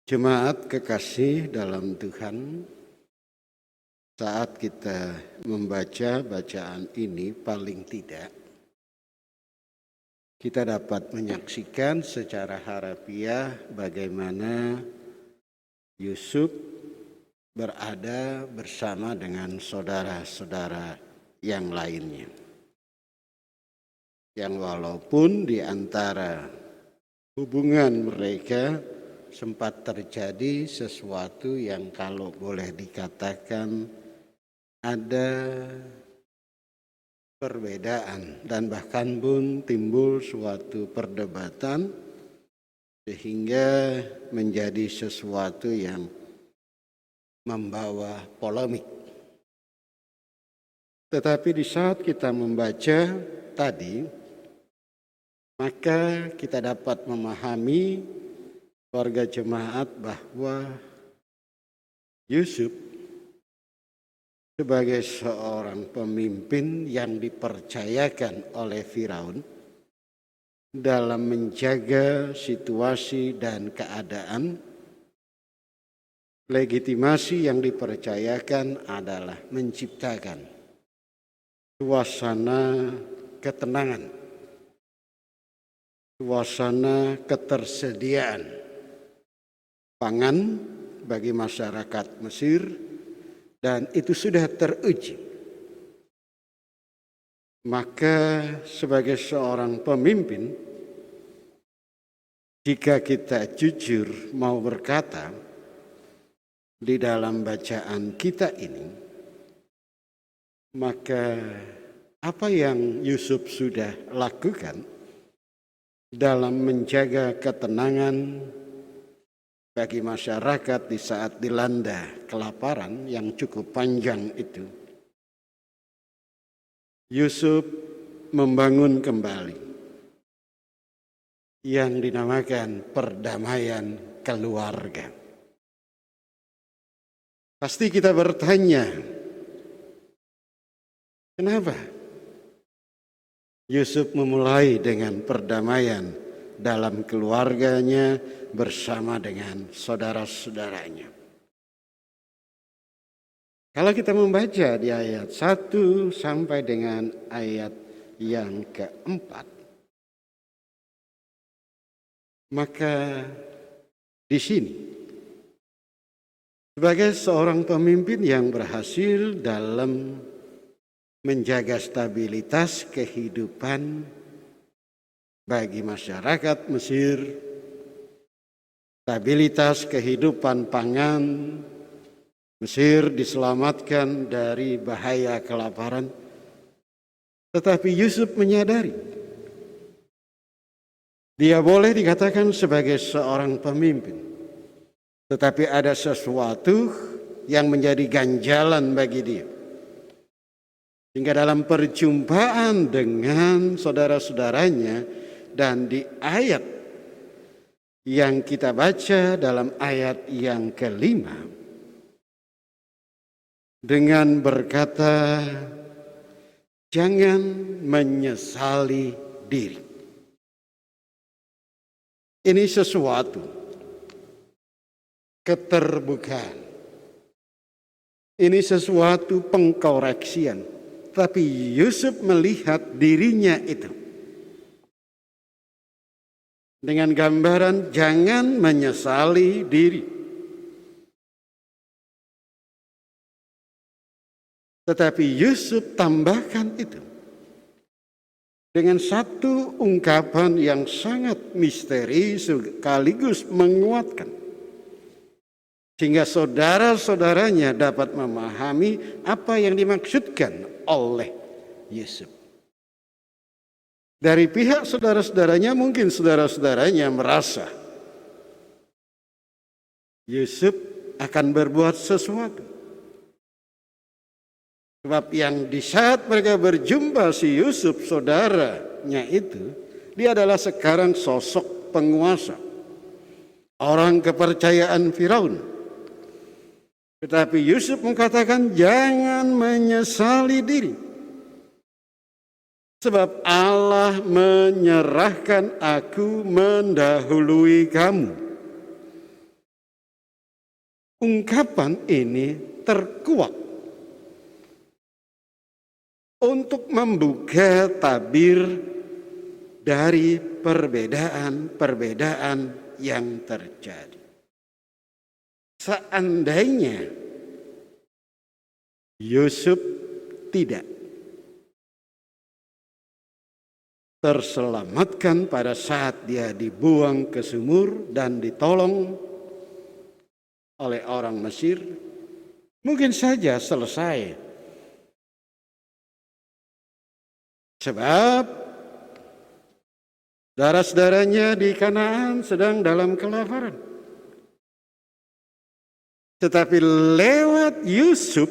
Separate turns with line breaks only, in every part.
Jemaat kekasih dalam Tuhan, saat kita membaca bacaan ini paling tidak kita dapat menyaksikan secara harafiah bagaimana Yusuf berada bersama dengan saudara-saudara yang lainnya. Yang walaupun di antara hubungan mereka sempat terjadi sesuatu yang kalau boleh dikatakan ada perbedaan dan bahkan pun timbul suatu perdebatan sehingga menjadi sesuatu yang membawa polemik. Tetapi di saat kita membaca tadi, maka kita dapat memahami warga jemaat bahwa Yusuf sebagai seorang pemimpin yang dipercayakan oleh Firaun dalam menjaga situasi dan keadaan, legitimasi yang dipercayakan adalah menciptakan suasana ketenangan, suasana ketersediaan pangan bagi masyarakat Mesir, dan itu sudah teruji. Maka sebagai seorang pemimpin, jika kita jujur mau berkata di dalam bacaan kita ini, maka apa yang Yusuf sudah lakukan dalam menjaga ketenangan bagi masyarakat di saat dilanda kelaparan yang cukup panjang itu, Yusuf membangun kembali yang dinamakan perdamaian keluarga. Pasti kita bertanya, kenapa Yusuf memulai dengan perdamaian dalam keluarganya bersama dengan saudara-saudaranya? Kalau kita membaca di ayat 1 sampai dengan ayat yang keempat, maka di sini sebagai seorang pemimpin yang berhasil dalam menjaga stabilitas kehidupan bagi masyarakat Mesir, stabilitas kehidupan pangan, Mesir diselamatkan dari bahaya kelaparan. Tetapi Yusuf menyadari, dia boleh dikatakan sebagai seorang pemimpin, tetapi ada sesuatu yang menjadi ganjalan bagi dia. Sehingga dalam perjumpaan dengan saudara-saudaranya, dan di ayat yang kita baca dalam ayat yang kelima, dengan berkata, jangan menyesali diri. Ini sesuatu keterbukaan. Ini sesuatu pengkoreksian. Tapi Yusuf melihat dirinya itu dengan gambaran jangan menyesali diri. Tetapi Yusuf tambahkan itu dengan satu ungkapan yang sangat misteri sekaligus menguatkan, sehingga saudara-saudaranya dapat memahami apa yang dimaksudkan oleh Yusuf. Dari pihak saudara-saudaranya, mungkin saudara-saudaranya merasa Yusuf akan berbuat sesuatu. Sebab yang di saat mereka berjumpa si Yusuf, saudaranya itu, dia adalah sekarang sosok penguasa, orang kepercayaan Firaun. Tetapi Yusuf mengatakan jangan menyesali diri. Sebab Allah menyerahkan aku mendahului kamu. ungkapan ini terkuak untuk membuka tabir dari perbedaan-perbedaan yang terjadi. Seandainya Yusuf tidak terselamatkan pada saat dia dibuang ke sumur dan ditolong oleh orang Mesir, mungkin saja selesai. Sebab saudara-saudaranya di Kanaan sedang dalam kelaparan. Tetapi lewat Yusuf,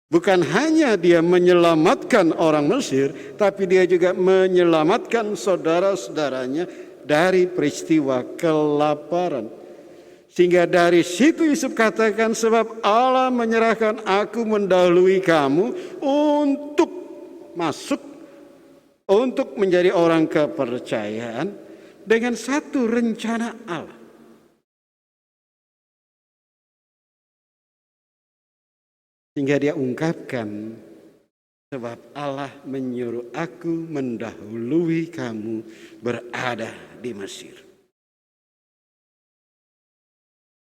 bukan hanya dia menyelamatkan orang Mesir, tapi dia juga menyelamatkan saudara-saudaranya dari peristiwa kelaparan. Sehingga dari situ Yusuf katakan, sebab Allah menyerahkan aku mendahului kamu untuk masuk, untuk menjadi orang kepercayaan dengan satu rencana Allah. Sehingga dia ungkapkan, sebab Allah menyuruh aku mendahului kamu berada di Mesir.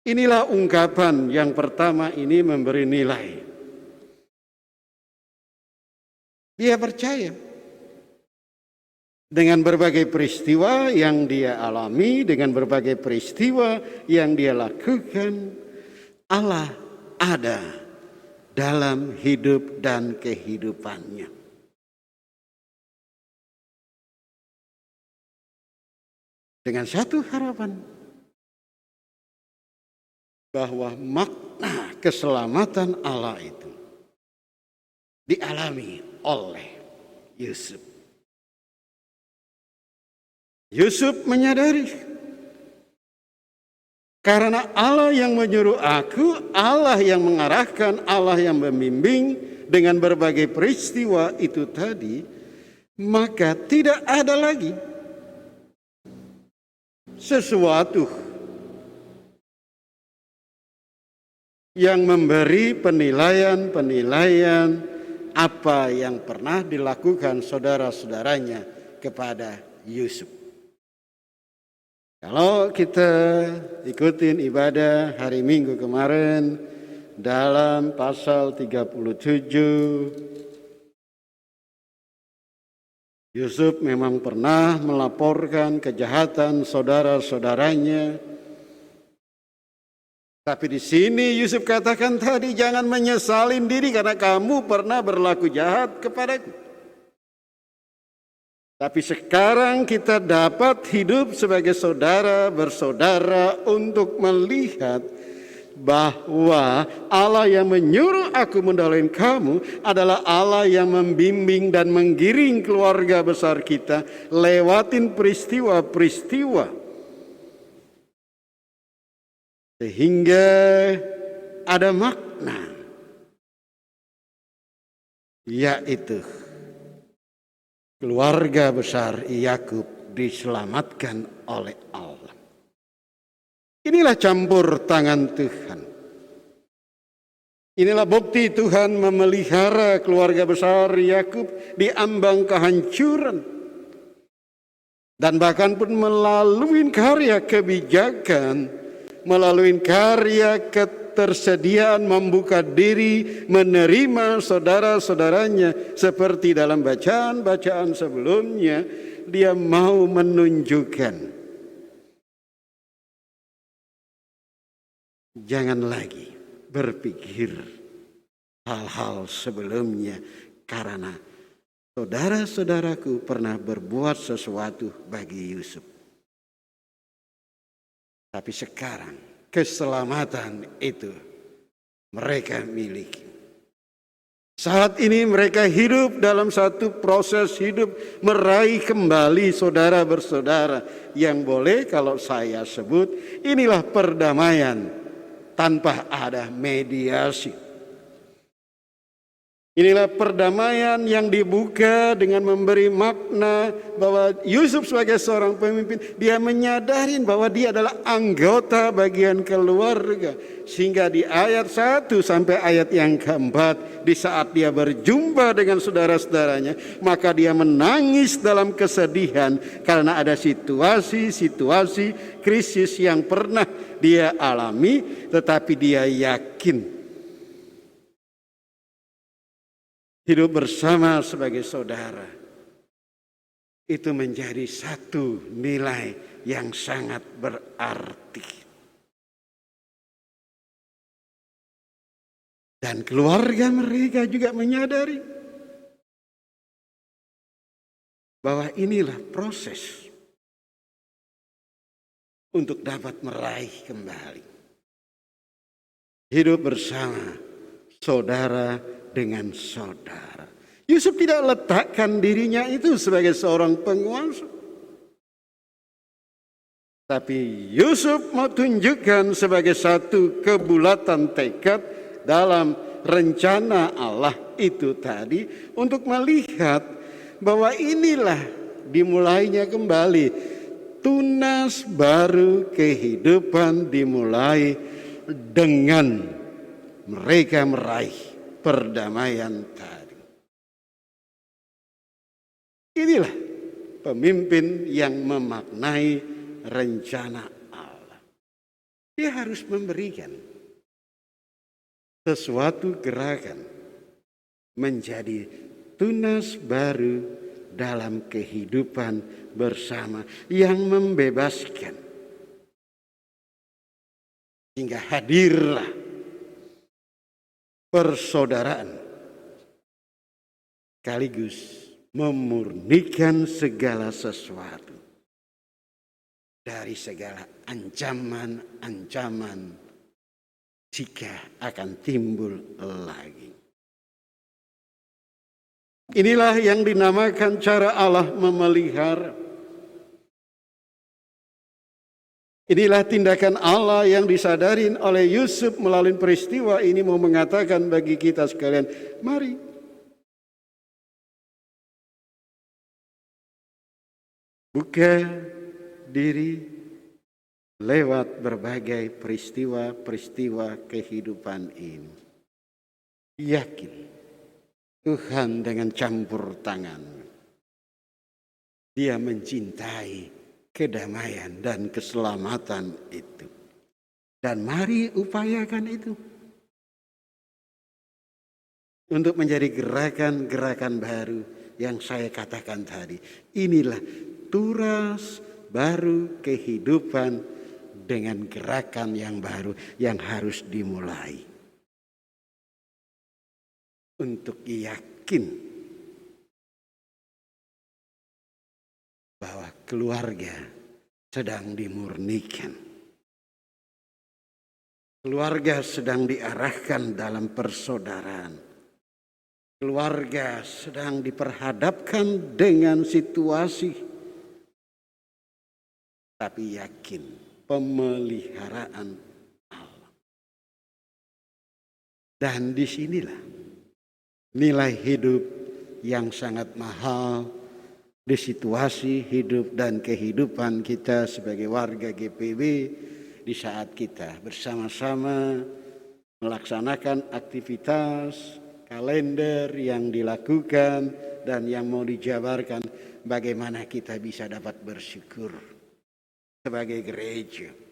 Inilah ungkapan yang pertama ini memberi nilai. Dia percaya dengan berbagai peristiwa yang dia alami, dengan berbagai peristiwa yang dia lakukan, Allah ada dalam hidup dan kehidupannya. Dengan satu harapan, bahwa makna keselamatan Allah itu dialami oleh Yusuf. Yusuf menyadari, karena Allah yang menyuruh aku, Allah yang mengarahkan, Allah yang membimbing dengan berbagai peristiwa itu tadi, maka tidak ada lagi sesuatu yang memberi penilaian apa yang pernah dilakukan saudara-saudaranya kepada Yusuf. Kalau kita ikutin ibadah hari Minggu kemarin dalam pasal 37, Yusuf memang pernah melaporkan kejahatan saudara-saudaranya. Tapi di sini Yusuf katakan tadi, jangan menyesalin diri karena kamu pernah berlaku jahat kepadaku. Tapi sekarang kita dapat hidup sebagai saudara bersaudara untuk melihat bahwa Allah yang menyuruh aku mendahului kamu adalah Allah yang membimbing dan menggiring keluarga besar kita lewatin peristiwa-peristiwa. Sehingga ada makna, yaitu keluarga besar Yakub diselamatkan oleh Allah. Inilah campur tangan Tuhan. Inilah bukti Tuhan memelihara keluarga besar Yakub di ambang kehancuran. Dan bahkan pun melalui karya kebijakan, melalui karya ketersediaan membuka diri menerima saudara-saudaranya, seperti dalam bacaan-bacaan sebelumnya, dia mau menunjukkan jangan lagi berpikir hal-hal sebelumnya, karena saudara-saudaraku pernah berbuat sesuatu bagi Yusuf. Tapi sekarang keselamatan itu mereka miliki. Saat ini mereka hidup dalam satu proses hidup meraih kembali saudara bersaudara yang boleh kalau saya sebut inilah perdamaian tanpa ada mediasi. Inilah perdamaian yang dibuka dengan memberi makna bahwa Yusuf sebagai seorang pemimpin, dia menyadari bahwa dia adalah anggota bagian keluarga. Sehingga di ayat 1 sampai ayat yang keempat, di saat dia berjumpa dengan saudara-saudaranya, maka dia menangis dalam kesedihan karena ada situasi-situasi krisis yang pernah dia alami, tetapi dia yakin hidup bersama sebagai saudara itu menjadi satu nilai yang sangat berarti. Dan keluarga mereka juga menyadari bahwa inilah proses untuk dapat meraih kembali hidup bersama saudara dengan saudara. Yusuf tidak letakkan dirinya itu sebagai seorang penguasa. Tapi Yusuf mau tunjukkan sebagai satu kebulatan tekad dalam rencana Allah itu tadi untuk melihat bahwa inilah dimulainya kembali tunas baru kehidupan dimulai dengan mereka meraih perdamaian tadi. Inilah pemimpin yang memaknai rencana Allah. Dia harus memberikan sesuatu gerakan menjadi tunas baru dalam kehidupan bersama yang membebaskan. Hingga hadirlah persaudaraan sekaligus memurnikan segala sesuatu dari segala ancaman-ancaman jika akan timbul lagi. Inilah yang dinamakan cara Allah memelihara. Inilah tindakan Allah yang disadarin oleh Yusuf melalui peristiwa ini, mau mengatakan bagi kita sekalian, mari buka diri lewat berbagai peristiwa-peristiwa kehidupan ini. Yakin Tuhan dengan campur tangan, Dia mencintai kedamaian dan keselamatan itu. Dan mari upayakan itu untuk menjadi gerakan-gerakan baru yang saya katakan tadi. Inilah turas baru kehidupan dengan gerakan yang baru yang harus dimulai. Untuk yakin bahwa keluarga sedang dimurnikan. Keluarga sedang diarahkan dalam persaudaraan. Keluarga sedang diperhadapkan dengan situasi. Tapi yakin pemeliharaan Allah. Dan disinilah nilai hidup yang sangat mahal di situasi hidup dan kehidupan kita sebagai warga GPW di saat kita bersama-sama melaksanakan aktivitas kalender yang dilakukan dan yang mau dijabarkan, bagaimana kita bisa dapat bersyukur sebagai gereja.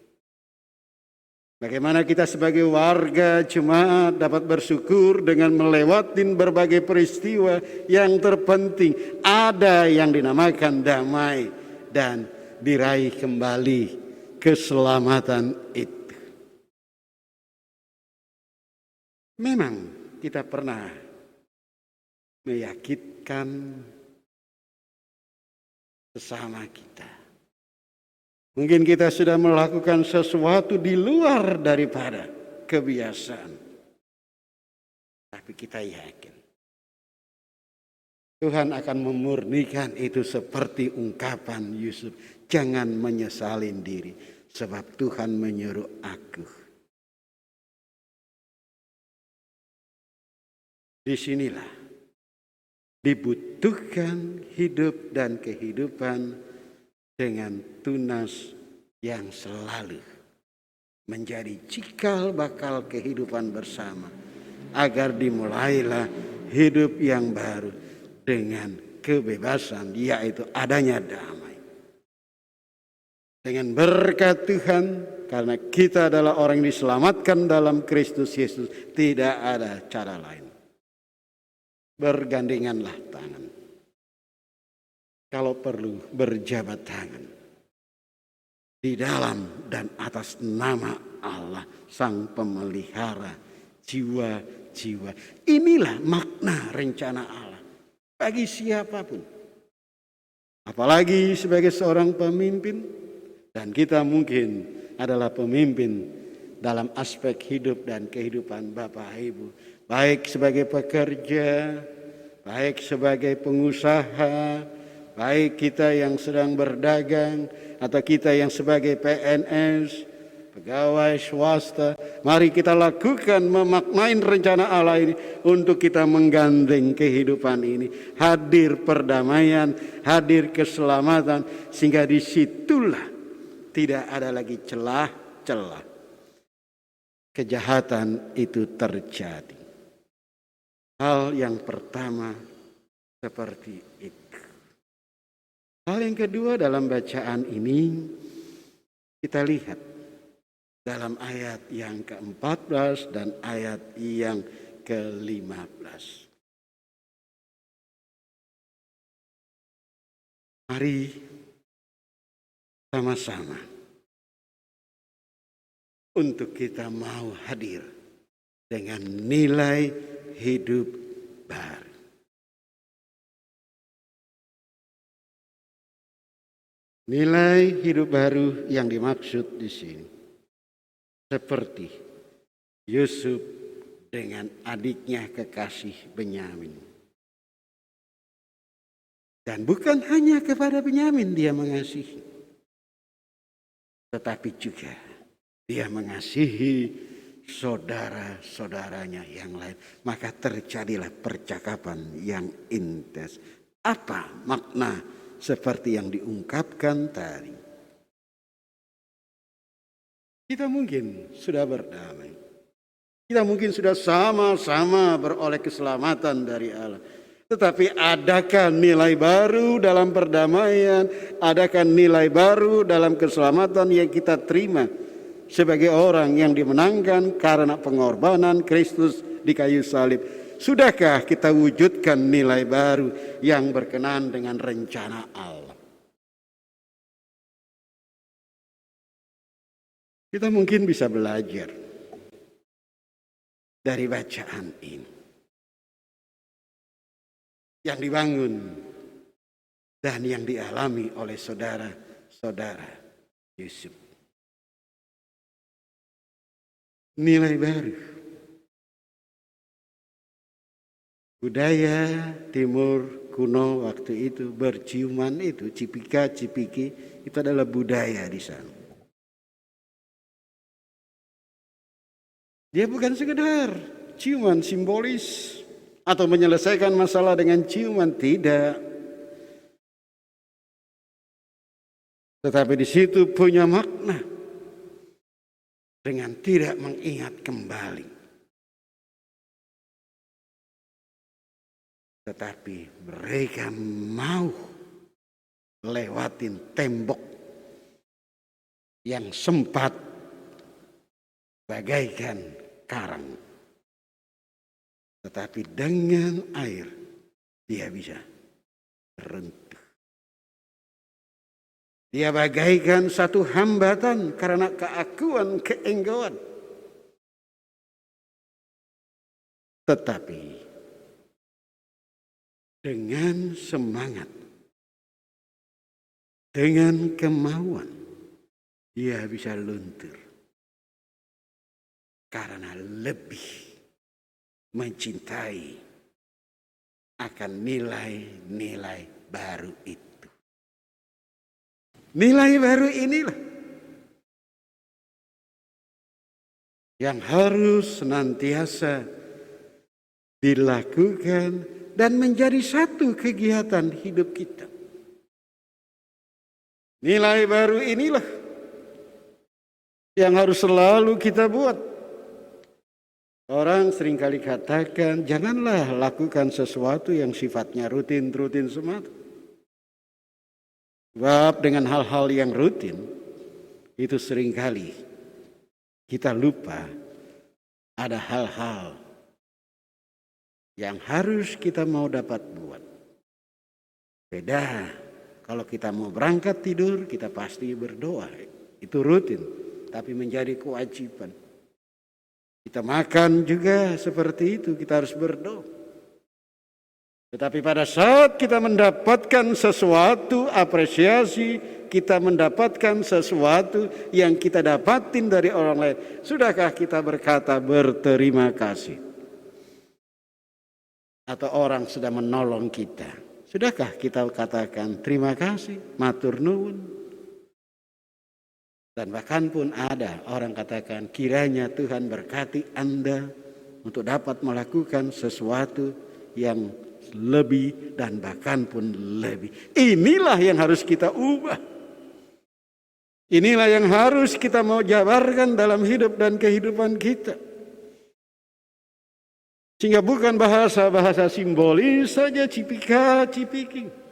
Bagaimana kita sebagai warga jemaat dapat bersyukur dengan melewati berbagai peristiwa yang terpenting. Ada yang dinamakan damai dan diraih kembali keselamatan itu. Memang kita pernah menyakitkan sesama kita. Mungkin kita sudah melakukan sesuatu di luar daripada kebiasaan. Tapi kita yakin Tuhan akan memurnikan itu seperti ungkapan Yusuf. Jangan menyesalin diri sebab Tuhan menyuruh aku. Disinilah dibutuhkan hidup dan kehidupan dengan tunas yang selalu menjadi cikal bakal kehidupan bersama, agar dimulailah hidup yang baru dengan kebebasan, yaitu adanya damai. Dengan berkat Tuhan, karena kita adalah orang yang diselamatkan dalam Kristus Yesus, tidak ada cara lain. Bergandenganlah tangan. Kalau perlu berjabat tangan. Di dalam dan atas nama Allah, Sang Pemelihara jiwa-jiwa. Inilah makna rencana Allah bagi siapapun. Apalagi sebagai seorang pemimpin. Dan kita mungkin adalah pemimpin dalam aspek hidup dan kehidupan Bapak Ibu. Baik sebagai pekerja, baik sebagai pengusaha, baik kita yang sedang berdagang, atau kita yang sebagai PNS, pegawai swasta. Mari kita lakukan memaknai rencana Allah ini untuk kita menggandeng kehidupan ini. Hadir perdamaian, hadir keselamatan, sehingga disitulah tidak ada lagi celah-celah kejahatan itu terjadi. Hal yang pertama seperti itu. Hal yang kedua dalam bacaan ini kita lihat dalam ayat yang ke-14 dan ayat yang ke-15. Mari sama-sama untuk kita mau hadir dengan nilai hidup baru. Nilai hidup baru yang dimaksud di sini seperti Yusuf dengan adiknya kekasih Benyamin. Dan bukan hanya kepada Benyamin dia mengasihi, tetapi juga dia mengasihi saudara-saudaranya yang lain. Maka terjadilah percakapan yang intens. Apa makna seperti yang diungkapkan tadi? Kita mungkin sudah berdamai. Kita mungkin sudah sama-sama beroleh keselamatan dari Allah. Tetapi adakah nilai baru dalam perdamaian? Adakah nilai baru dalam keselamatan yang kita terima sebagai orang yang dimenangkan karena pengorbanan Kristus di kayu salib? Sudahkah kita wujudkan nilai baru yang berkenan dengan rencana Allah? Kita mungkin bisa belajar dari bacaan ini yang dibangun dan yang dialami oleh saudara-saudara Yusuf. Nilai baru. Budaya timur kuno waktu itu berciuman itu, cipika-cipiki, itu adalah budaya di sana. Dia bukan sekedar ciuman simbolis atau menyelesaikan masalah dengan ciuman, tidak. Tetapi di situ punya makna dengan tidak mengingat kembali. Tetapi mereka mau lewatin tembok yang sempat bagaikan karang. Tetapi dengan air dia bisa runtuh. Dia bagaikan satu hambatan karena keakuan, keenggawan. Tetapi dengan semangat, dengan kemauan, dia bisa luntur. Karena lebih mencintai akan nilai-nilai baru itu. Nilai baru inilah yang harus senantiasa dilakukan, dan menjadi satu kegiatan hidup kita. Nilai baru inilah yang harus selalu kita buat. Orang seringkali katakan, janganlah lakukan sesuatu yang sifatnya rutin-rutin semata. Sebab dengan hal-hal yang rutin, itu seringkali kita lupa ada hal-hal yang harus kita mau dapat buat. Beda, kalau kita mau berangkat tidur, kita pasti berdoa. Itu rutin, tapi menjadi kewajiban. Kita makan juga seperti itu, kita harus berdoa. Tetapi pada saat kita mendapatkan sesuatu, apresiasi, kita mendapatkan sesuatu yang kita dapatin dari orang lain, sudahkah kita berkata berterima kasih? Atau orang sudah menolong kita, sudahkah kita katakan terima kasih, matur nuwun? Dan bahkan pun ada orang katakan, kiranya Tuhan berkati Anda untuk dapat melakukan sesuatu yang lebih dan bahkan pun lebih. Inilah yang harus kita ubah. Inilah yang harus kita mau jabarkan dalam hidup dan kehidupan kita. Sehingga bukan bahasa-bahasa simbolis saja, cipika-cipiki.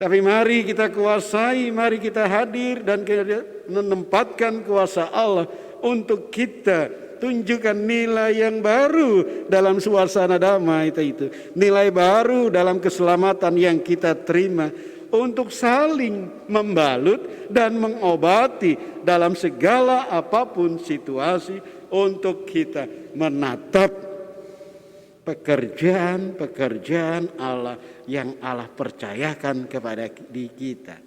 Tapi mari kita kuasai, mari kita hadir dan menempatkan kuasa Allah untuk kita tunjukkan nilai yang baru dalam suasana damai itu. Nilai baru dalam keselamatan yang kita terima untuk saling membalut dan mengobati dalam segala apapun situasi untuk kita menatap pekerjaan-pekerjaan Allah yang Allah percayakan kepada kita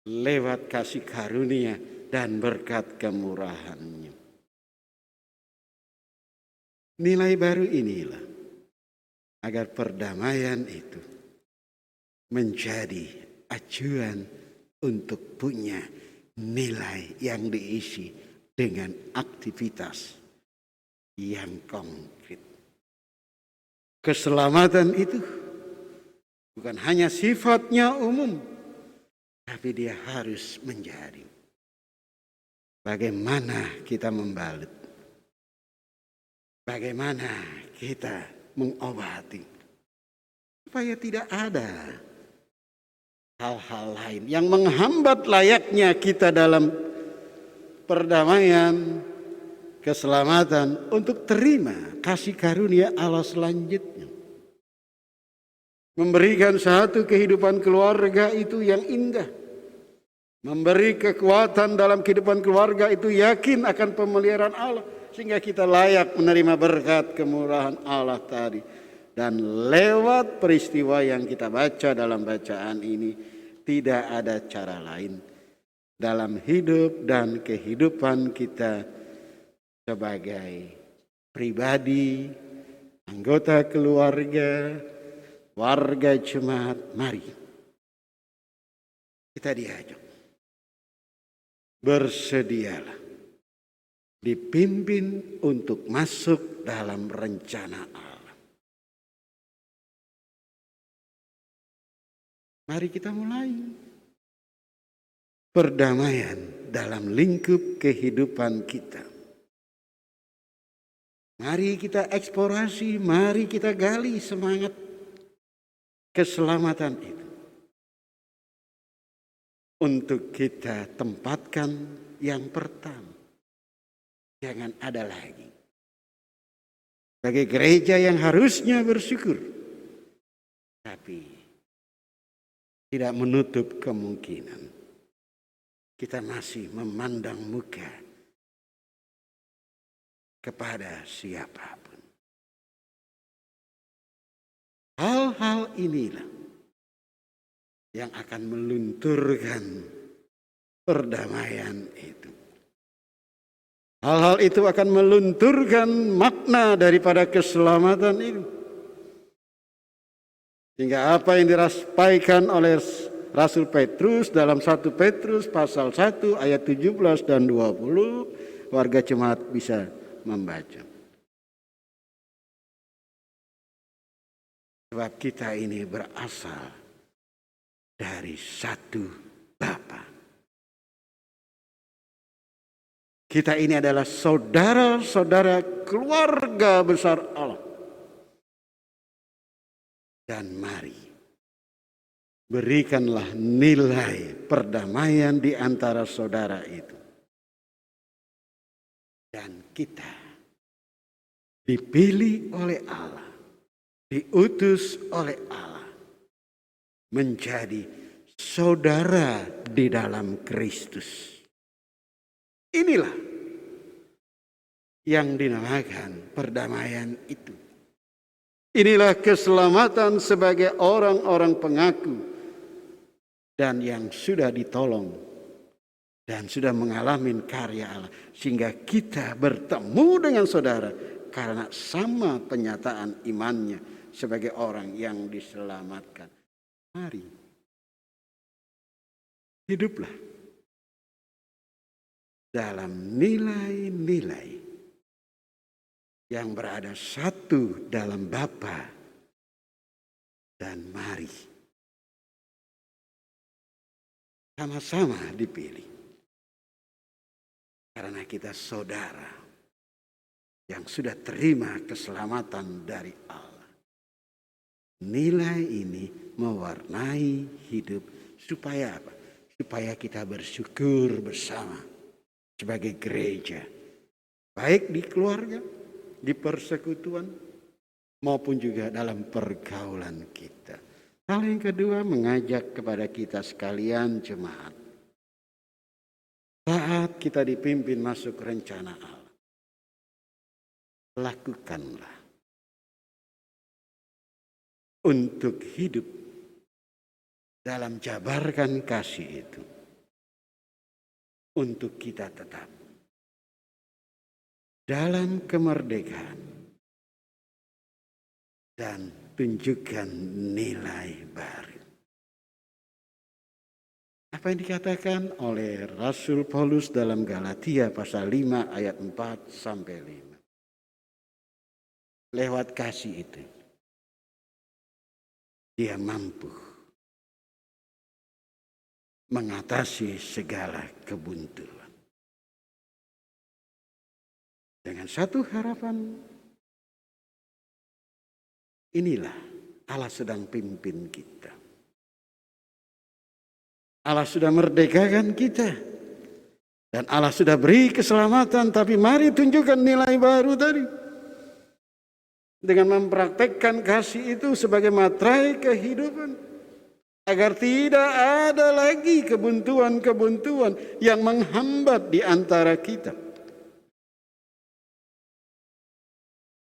lewat kasih karunia dan berkat kemurahan-Nya. Nilai baru inilah agar perdamaian itu menjadi acuan untuk punya nilai yang diisi dengan aktivitas yang konkret. Keselamatan itu bukan hanya sifatnya umum, tapi dia harus menjadi bagaimana kita membalut, bagaimana kita mengobati, supaya tidak ada hal-hal lain yang menghambat layaknya kita dalam perdamaian, keselamatan untuk terima kasih karunia Allah selanjutnya. Memberikan satu kehidupan keluarga itu yang indah. Memberi kekuatan dalam kehidupan keluarga itu yakin akan pemeliharaan Allah. Sehingga kita layak menerima berkat kemurahan Allah tadi. Dan lewat peristiwa yang kita baca dalam bacaan ini, tidak ada cara lain dalam hidup dan kehidupan kita sebagai pribadi, anggota keluarga, warga jemaat. Mari kita diajak, bersedialah dipimpin untuk masuk dalam rencana Allah. Mari kita mulai perdamaian dalam lingkup kehidupan kita. Mari kita eksplorasi, mari kita gali semangat keselamatan itu. Untuk kita tempatkan yang pertama. Jangan ada lagi. Sebagai gereja yang harusnya bersyukur. Tapi tidak menutup kemungkinan. Kita masih memandang muka kepada siapapun. Hal-hal inilah yang akan melunturkan perdamaian itu. Hal-hal itu akan melunturkan makna daripada keselamatan itu. Sehingga apa yang diraspaikan oleh Rasul Petrus dalam 1 Petrus pasal 1 ayat 17 dan 20, warga jemaat bisa membaca. Sebab kita ini berasal dari satu Bapa. Kita ini adalah saudara-saudara keluarga besar Allah. Dan mari berikanlah nilai perdamaian di antara saudara itu. Dan kita dipilih oleh Allah, diutus oleh Allah, menjadi saudara di dalam Kristus. Inilah yang dinamakan perdamaian itu. Inilah keselamatan sebagai orang-orang pengaku dan yang sudah ditolong dan sudah mengalami karya Allah. Sehingga kita bertemu dengan saudara karena sama penyataan imannya sebagai orang yang diselamatkan. Mari, hiduplah dalam nilai-nilai yang berada satu dalam Bapa, dan mari sama-sama dipilih karena kita saudara yang sudah terima keselamatan dari Allah. Nilai ini mewarnai hidup supaya apa? Supaya kita bersyukur bersama sebagai gereja, baik di keluarga, di persekutuan, maupun juga dalam pergaulan kita. Hal yang kedua, mengajak kepada kita sekalian jemaat. Saat kita dipimpin masuk rencana Allah, lakukanlah untuk hidup dalam jabarkan kasih itu. Untuk kita tetap dalam kemerdekaan dan tunjukkan nilai baru. Apa yang dikatakan oleh Rasul Paulus dalam Galatia pasal 5 ayat 4 sampai 5. Lewat kasih itu, dia mampu mengatasi segala kebuntuan. Dengan satu harapan, inilah Allah sedang pimpin kita. Allah sudah merdekakan kita. Dan Allah sudah beri keselamatan, tapi mari tunjukkan nilai baru tadi. Dengan mempraktekkan kasih itu sebagai materai kehidupan. Agar tidak ada lagi kebuntuan-kebuntuan yang menghambat di antara kita.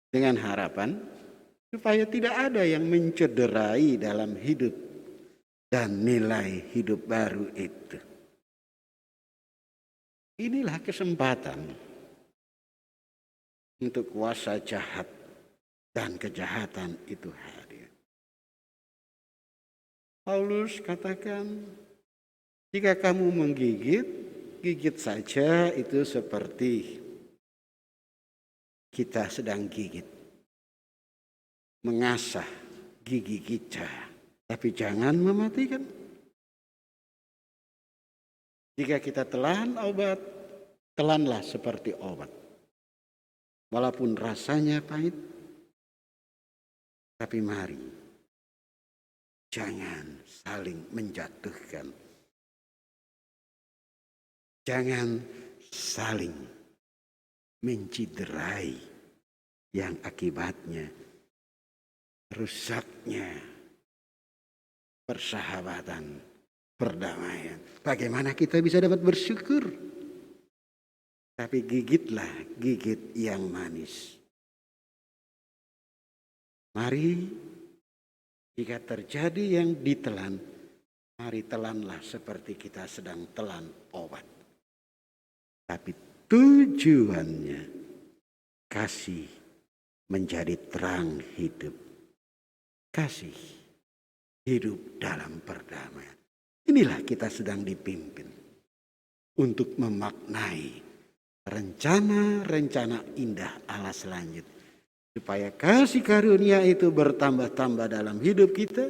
Dengan harapan supaya tidak ada yang mencederai dalam hidup dan nilai hidup baru itu. Inilah kesempatan untuk kuasa jahat dan kejahatan itu hadir. Paulus katakan, jika kamu menggigit, gigit saja, itu seperti kita sedang gigit. Mengasah gigi kita, tapi jangan mematikan. Jika kita telan obat, telanlah seperti obat. Walaupun rasanya pahit, tapi mari. Jangan saling menjatuhkan. Jangan saling menciderai yang akibatnya rusaknya persahabatan, perdamaian. Bagaimana kita bisa dapat bersyukur? Tapi gigitlah gigit yang manis. Mari, jika terjadi yang ditelan, mari telanlah seperti kita sedang telan obat. Tapi tujuannya kasih menjadi terang hidup. Kasih hidup dalam perdamaian. Inilah kita sedang dipimpin untuk memaknai rencana-rencana indah Allah selanjutnya. supaya kasih karunia itu bertambah-tambah dalam hidup kita,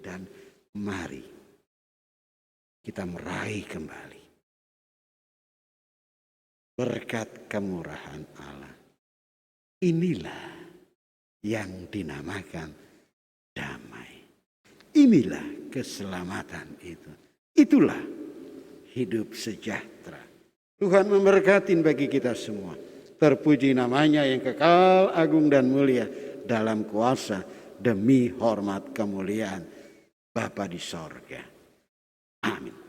dan mari kita meraih kembali berkat kemurahan Allah. Inilah yang dinamakan damai. Inilah keselamatan itu. Itulah hidup sejahtera. Tuhan memberkati bagi kita semua. Terpuji namanya yang kekal, agung dan mulia dalam kuasa demi hormat kemuliaan Bapa di sorga. Amin.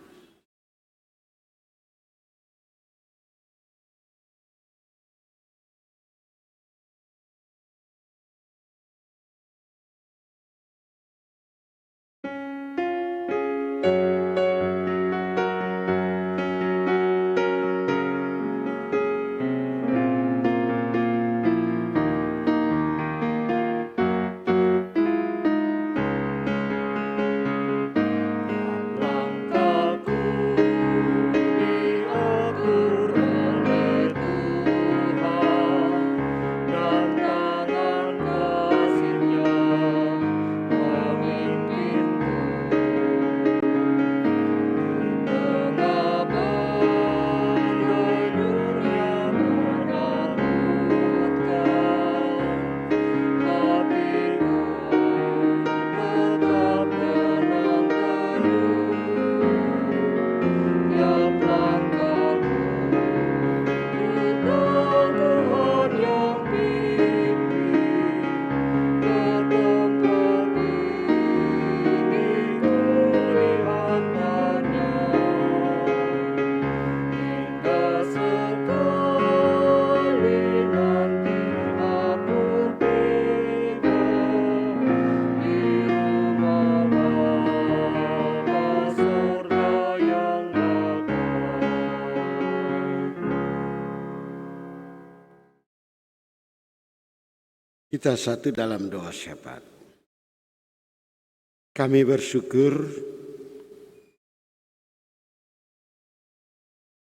Kita satu dalam doa syafaat. Kami bersyukur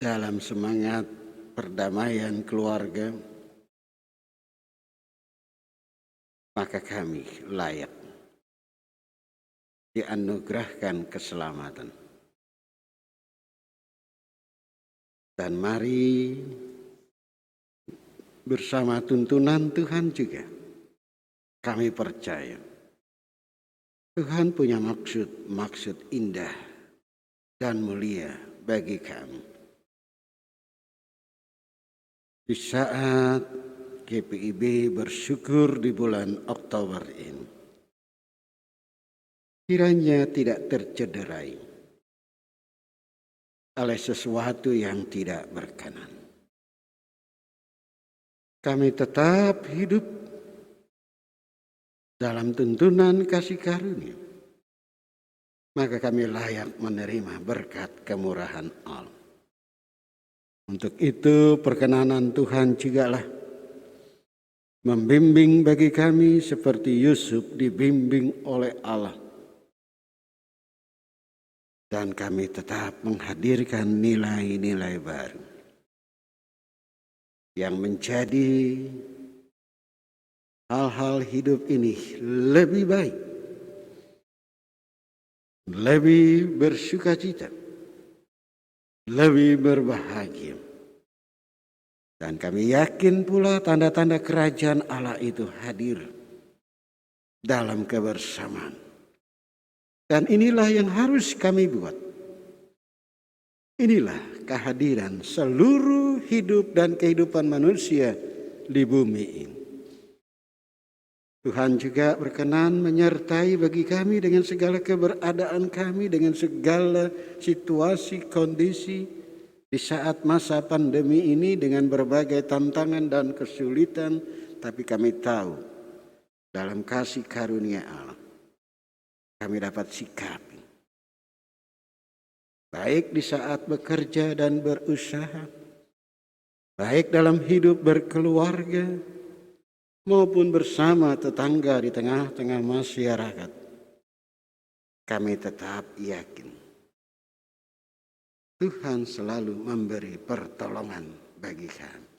dalam semangat perdamaian keluarga, maka kami layak dianugerahkan keselamatan. Dan mari bersama tuntunan Tuhan juga, kami percaya Tuhan punya maksud indah dan mulia bagi kami. Di saat GPIB bersyukur di bulan Oktober ini, kiranya tidak tercederai oleh sesuatu yang tidak berkenan. Kami tetap hidup dalam tuntunan kasih karunia, maka kami layak menerima berkat kemurahan Allah. Untuk itu perkenanan Tuhan jugalah membimbing bagi kami seperti Yusuf dibimbing oleh Allah. Dan kami tetap menghadirkan nilai-nilai baru yang menjadi hal-hal hidup ini lebih baik, lebih bersukacita, lebih berbahagia. Dan kami yakin pula tanda-tanda kerajaan Allah itu hadir dalam kebersamaan. Dan inilah yang harus kami buat. Inilah kehadiran seluruh hidup dan kehidupan manusia di bumi ini. Tuhan juga berkenan menyertai bagi kami dengan segala keberadaan kami, dengan segala situasi, kondisi di saat masa pandemi ini dengan berbagai tantangan dan kesulitan. Tapi kami tahu dalam kasih karunia Allah kami dapat sikapi. Baik di saat bekerja dan berusaha, baik dalam hidup berkeluarga, maupun bersama tetangga di tengah-tengah masyarakat, kami tetap yakin Tuhan selalu memberi pertolongan bagi kami.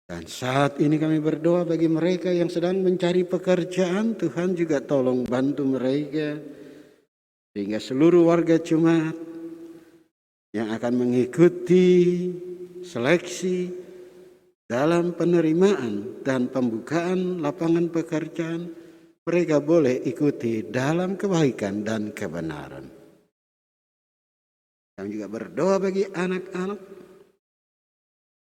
Dan saat ini kami berdoa bagi mereka yang sedang mencari pekerjaan, Tuhan juga tolong bantu mereka, sehingga seluruh warga jemaat yang akan mengikuti seleksi dalam penerimaan dan pembukaan lapangan pekerjaan, mereka boleh ikuti dalam kebaikan dan kebenaran. Kami juga berdoa bagi anak-anak,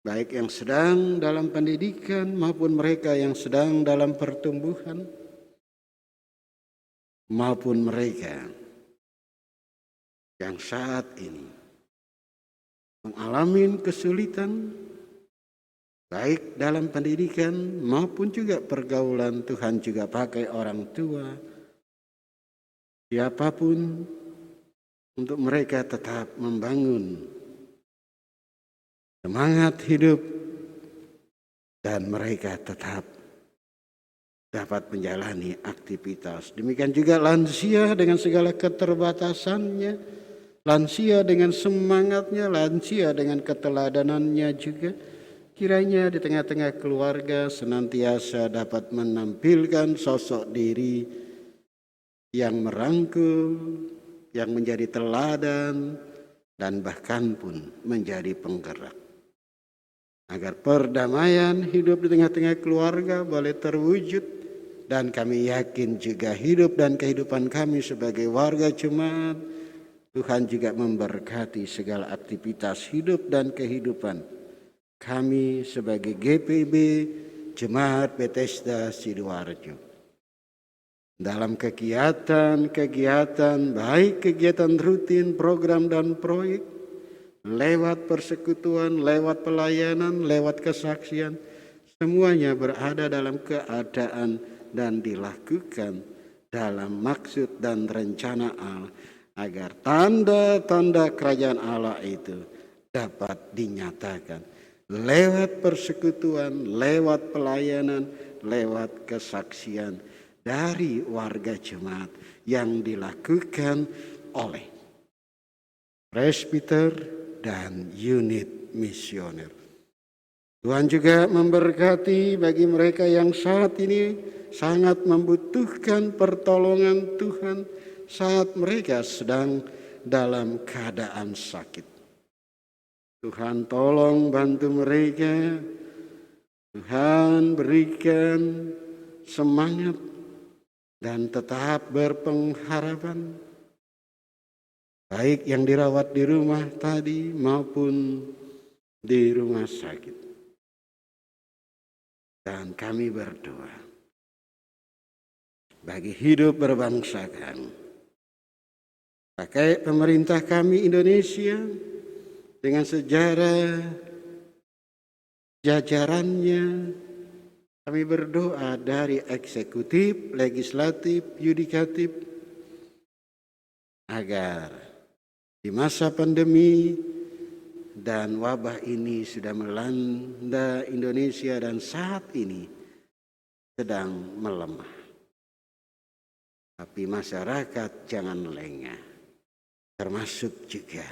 baik yang sedang dalam pendidikan maupun mereka yang sedang dalam pertumbuhan, maupun mereka yang saat ini mengalami kesulitan, baik dalam pendidikan maupun juga pergaulan. Tuhan juga pakai orang tua, siapapun, untuk mereka tetap membangun semangat hidup dan mereka tetap dapat menjalani aktivitas. Demikian juga lansia dengan segala keterbatasannya, lansia dengan semangatnya, lansia dengan keteladanannya juga. Kiranya di tengah-tengah keluarga senantiasa dapat menampilkan sosok diri yang merangkul, yang menjadi teladan, dan bahkan pun menjadi penggerak. Agar perdamaian hidup di tengah-tengah keluarga boleh terwujud, dan kami yakin juga hidup dan kehidupan kami sebagai warga jemaat, Tuhan juga memberkati segala aktivitas hidup dan kehidupan kami sebagai GPB Jemaat Bethesda Sidoarjo. Dalam kegiatan-kegiatan, baik kegiatan rutin, program dan proyek, lewat persekutuan, lewat pelayanan, lewat kesaksian, semuanya berada dalam keadaan dan dilakukan dalam maksud dan rencana Allah, agar tanda-tanda kerajaan Allah itu dapat dinyatakan lewat persekutuan, lewat pelayanan, lewat kesaksian dari warga jemaat yang dilakukan oleh presbiter dan unit misioner. Tuhan juga memberkati bagi mereka yang saat ini sangat membutuhkan pertolongan Tuhan saat mereka sedang dalam keadaan sakit. Tuhan tolong bantu mereka, Tuhan berikan semangat dan tetap berpengharapan, baik yang dirawat di rumah tadi maupun di rumah sakit. Dan kami berdoa bagi hidup berbangsa kami, pakai pemerintah kami Indonesia dengan sejarah jajarannya. Kami berdoa dari eksekutif, legislatif, yudikatif, agar di masa pandemi dan wabah ini sudah melanda Indonesia dan saat ini sedang melemah. Tapi masyarakat jangan lengah, termasuk juga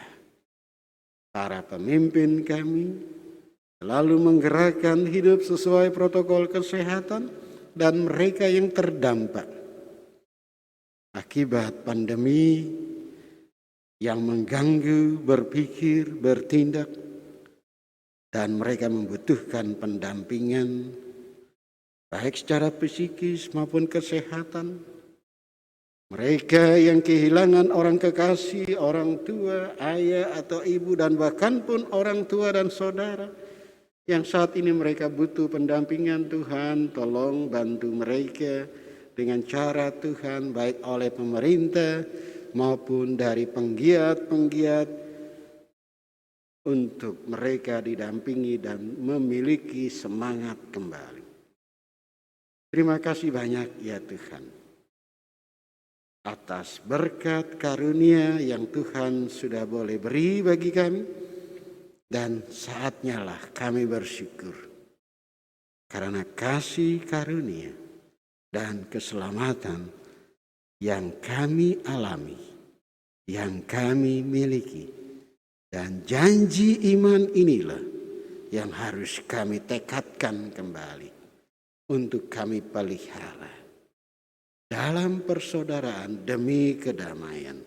para pemimpin kami, selalu menggerakkan hidup sesuai protokol kesehatan, dan mereka yang terdampak akibat pandemi yang mengganggu berpikir, bertindak, dan mereka membutuhkan pendampingan baik secara psikis maupun kesehatan. Mereka yang kehilangan orang kekasih, orang tua, ayah atau ibu, dan bahkan pun orang tua dan saudara, yang saat ini mereka butuh pendampingan. Tuhan tolong bantu mereka dengan cara Tuhan, baik oleh pemerintah maupun dari penggiat-penggiat, untuk mereka didampingi dan memiliki semangat kembali. Terima kasih banyak ya Tuhan atas berkat karunia yang Tuhan sudah boleh beri bagi kami. Dan saatnya lah kami bersyukur karena kasih karunia dan keselamatan yang kami alami, yang kami miliki. Dan janji iman inilah yang harus kami tekadkan kembali untuk kami pelihara dalam persaudaraan demi kedamaian.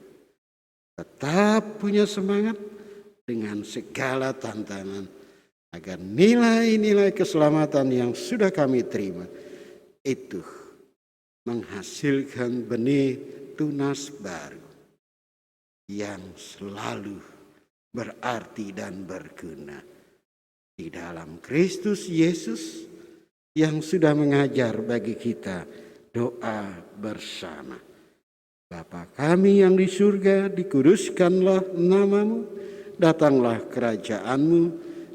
Tetap punya semangat dengan segala tantangan agar nilai-nilai keselamatan yang sudah kami terima itu menghasilkan benih tunas baru yang selalu berarti dan berguna di dalam Kristus Yesus yang sudah mengajar bagi kita doa bersama. Bapa kami yang di surga, dikuduskanlah namamu, datanglah kerajaanmu,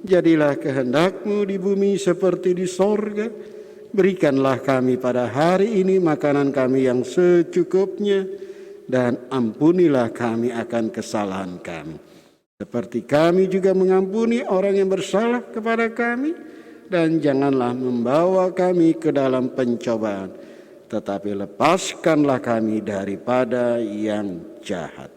jadilah kehendakmu di bumi seperti di sorga. Berikanlah kami pada hari ini makanan kami yang secukupnya, dan ampunilah kami akan kesalahan kami, seperti kami juga mengampuni orang yang bersalah kepada kami. Dan janganlah membawa kami ke dalam pencobaan, tetapi lepaskanlah kami daripada yang jahat.